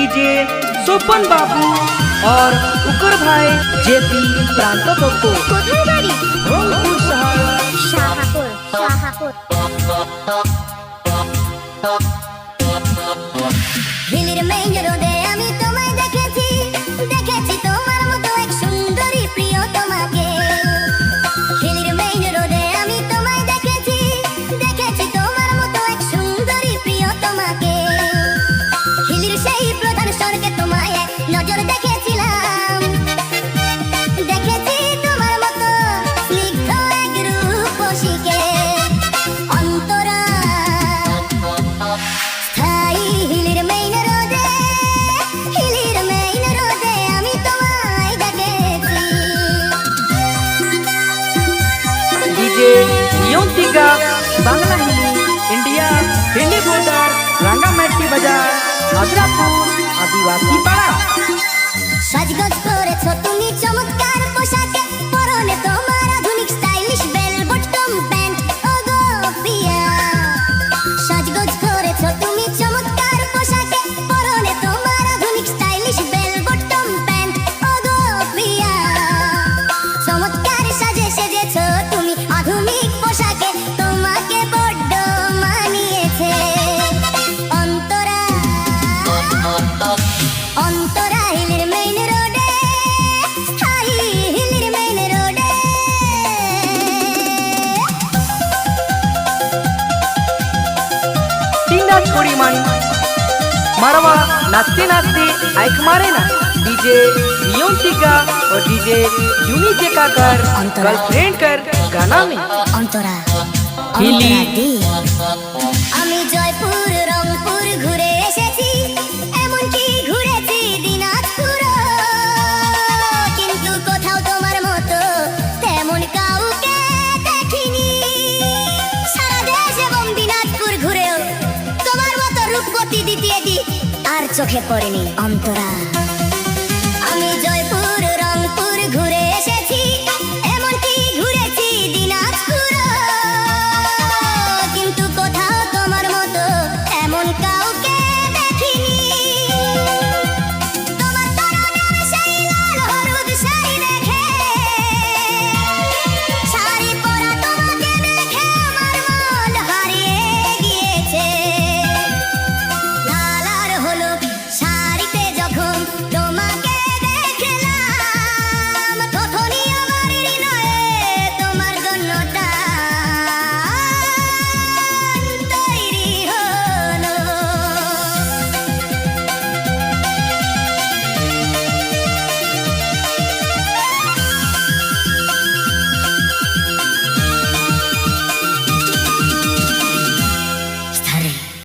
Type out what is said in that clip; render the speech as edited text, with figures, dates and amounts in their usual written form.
DJ सोपन बाबू और उकर भाई जेपी प्रांत को কোথায় বাড়ি? রংপুর শহর শাহাপুর। শাহাপুর। হিলির মেইন রোডে আমি তোমায় দেখেছি, দেখেছি তোমার মতো এক সুন্দরী প্রিয় তোমাকে। হিলির মেইন রোডে আমি তোমায় দেখেছি, দেখেছি তোমার মতো এক সুন্দরী প্রিয় তোমাকে। হিলির সেই প্রধান সড়কে তোমায় এক নজর দেখেছিলাম, দেখেছি তোমার মতো স্নিগ্ধ এক রূপসীকে। অন্তরা স্থায়ী হিলির মেইন রোডে, হিলির মেইন রোডে আমি তোমায় দেখেছি। डीजे योंतिका बांग्ला हिली इंडिया दिल्ली बॉर्डर रांगामाटी बाजार आदरापुर आदिवासी पाड़ा সাজগোজ করেছো তুমি চমৎকার পোশাকে, পরনে তোমার আধুনিক স্টাইলিশ বেল বটম প্যান্ট। ওগো প্রিয়া, সাজগোজ করেছো তুমি চমৎকার পোশাকে, পরনে তোমার আধুনিক স্টাইলিশ বেল বটম প্যান্ট। ওগো প্রিয়া, চমৎকার সাজে সেজেছো তুমি আধুনিক পোশাকে, তোমাকে বড্ড মানিয়েছে। অন্তরা, অন্তরা হিলির মেইন রোডে, স্থায়ী হিলির মেইন রোডে। टीना छोड़ी मानी मरवा नाचते नाचते आइक मारे ना डीजे योंतिका और डीजे यूनिचे का कर गर्लफ्रेंड कर गाना में অন্তরা, হিলি। অন্তরা দি। আমি জয়পুর রংপুর ঘুরে এসেছি, এমনকি ঘুরেছি দিনাজপুরও, কিন্তু কোথাও তোমার মতো তেমন কাউকে দেখিনি। সারা দেশ এবং দিনাজপুর ঘুরেও তোমার মতো রূপবতী দ্বিতীয় দি আর চোখে পড়েনি। অন্তরা।